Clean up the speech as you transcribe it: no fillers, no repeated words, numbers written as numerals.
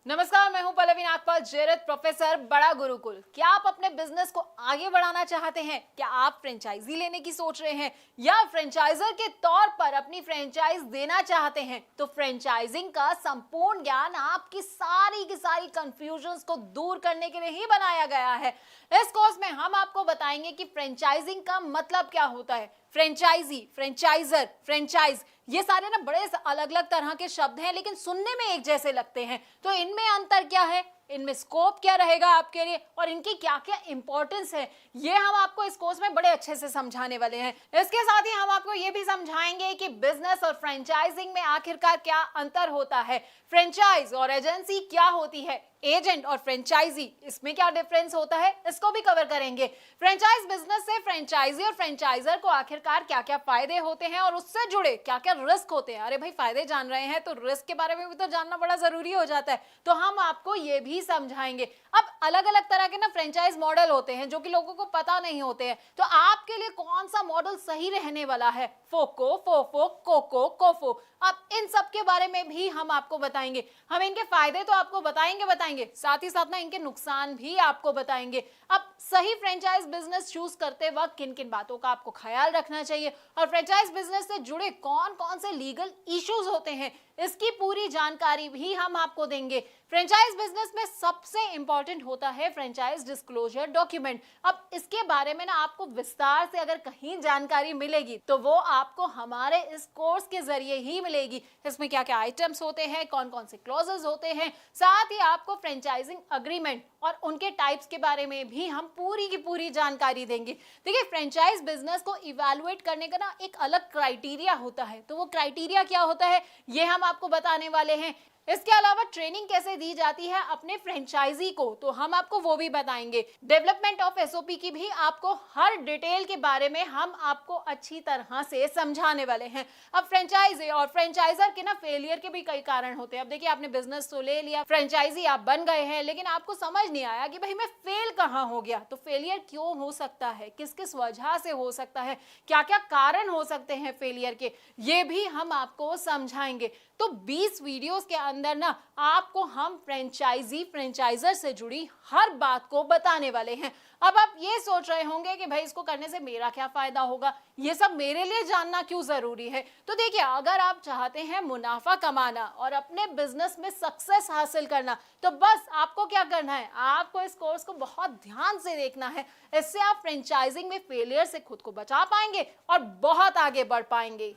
नमस्कार, मैं हूं पल्लवी नागपाल, जेरत प्रोफेसर, बड़ा गुरुकुल। क्या आप अपने बिजनेस को आगे बढ़ाना चाहते हैं? क्या आप फ्रेंचाइजी लेने की सोच रहे हैं या फ्रेंचाइजर के तौर पर अपनी फ्रेंचाइज देना चाहते हैं? तो फ्रेंचाइजिंग का संपूर्ण ज्ञान आपकी सारी की सारी कंफ्यूजन्स को दूर करने के लिए ही बनाया गया है। इस कोर्स में हम आपको बताएंगे कि फ्रेंचाइजिंग का मतलब क्या होता है। फ्रेंचाइजी, फ्रेंचाइजर, फ्रेंचाइज, ये सारे ना बड़े अलग अलग तरह के शब्द हैं, लेकिन सुनने में एक जैसे लगते हैं। तो इनमें अंतर क्या है, इनमें स्कोप क्या रहेगा आपके लिए और इनकी क्या क्या इंपॉर्टेंस है, ये हम आपको इस कोर्स में बड़े अच्छे से समझाने वाले हैं। इसके साथ ही हम आपको ये भी समझाएंगे कि बिजनेस और फ्रेंचाइजिंग में आखिरकार क्या अंतर होता है, फ्रेंचाइज और एजेंसी क्या होती है, एजेंट और फ्रेंचाइजी इसमें क्या डिफरेंस होता है, इसको भी कवर करेंगे। फ्रेंचाइज बिजनेस से फ्रेंचाइजी और फ्रेंचाइजर को आखिरकार क्या क्या फायदे होते हैं और उससे जुड़े क्या क्या रिस्क होते हैं। अरे भाई, फायदे जान रहे हैं तो रिस्क के बारे में भी तो जानना बड़ा जरूरी हो जाता है, तो हम आपको ये भी समझाएंगे। अब अलग अलग तरह के ना फ्रेंचाइज मॉडल होते हैं जो कि लोगों को पता नहीं होते हैं, तो आपके लिए कौन सा मॉडल सही रहने वाला है, फोको, फोफो, कोको, कोफो, अब इन सब के बारे में भी हम आपको बताएंगे। हम इनके फायदे तो आपको बताएंगे, साथ ही साथ ना इनके नुकसान भी आपको बताएंगे। अब सही फ्रेंचाइज बिजनेस चूज करते वक्त किन किन बातों का आपको ख्याल रखना चाहिए और फ्रेंचाइज बिजनेस से जुड़े कौन कौन से लीगल इश्यूज होते हैं, इसकी पूरी जानकारी भी हम आपको देंगे। फ्रेंचाइज बिजनेस में सबसे इंपॉर्टेंट होता है फ्रेंचाइज डिस्क्लोजर डॉक्यूमेंट। अब इसके बारे में ना आपको विस्तार से अगर कहीं जानकारी मिलेगी तो वो आपको हमारे इस कोर्स के जरिए ही मिलेगी। इसमें क्या क्या आइटम्स होते हैं, कौन कौन से क्लॉजेस होते हैं, साथ ही आपको फ्रेंचाइजिंग अग्रीमेंट और उनके टाइप्स के बारे में भी हम पूरी की पूरी जानकारी देंगे। देखिए, फ्रेंचाइज बिजनेस को इवैल्यूएट करने का ना एक अलग क्राइटेरिया होता है, तो वो क्राइटेरिया क्या होता है ये हम आपको बताने वाले हैं। इसके अलावा ट्रेनिंग कैसे दी जाती है अपने फ्रेंचाइजी को, तो हम आपको वो भी बताएंगे। डेवलपमेंट ऑफ एसओपी की भी आपको हर डिटेल के बारे में हम आपको अच्छी तरह से समझाने वाले हैं। अब फ्रेंचाइजी और फ्रेंचाइजर के ना फेलियर के भी कई कारण होते हैं। अब देखिए, आपने बिजनेस तो ले लिया, फ्रेंचाइजी आप बन गए हैं, लेकिन आपको समझ नहीं आया कि भाई मैं फेल कहाँ हो गया। तो फेलियर क्यों हो सकता है, किस किस वजह से हो सकता है, क्या क्या कारण हो सकते हैं फेलियर के, ये भी हम आपको समझाएंगे। तो 20 वीडियोस के अंदर ना आपको हम फ्रेंचाइजी फ्रेंचाइजर से जुड़ी हर बात को बताने वाले हैं। अब आप ये सोच रहे होंगे कि भाई इसको करने से मेरा क्या फायदा होगा, ये सब मेरे लिए जानना क्यों जरूरी है। तो देखिए, अगर आप चाहते हैं मुनाफा कमाना और अपने बिजनेस में सक्सेस हासिल करना, तो बस आपको क्या करना है, आपको इस कोर्स को बहुत ध्यान से देखना है। इससे आप फ्रेंचाइजिंग में फेलियर से खुद को बचा पाएंगे और बहुत आगे बढ़ पाएंगे।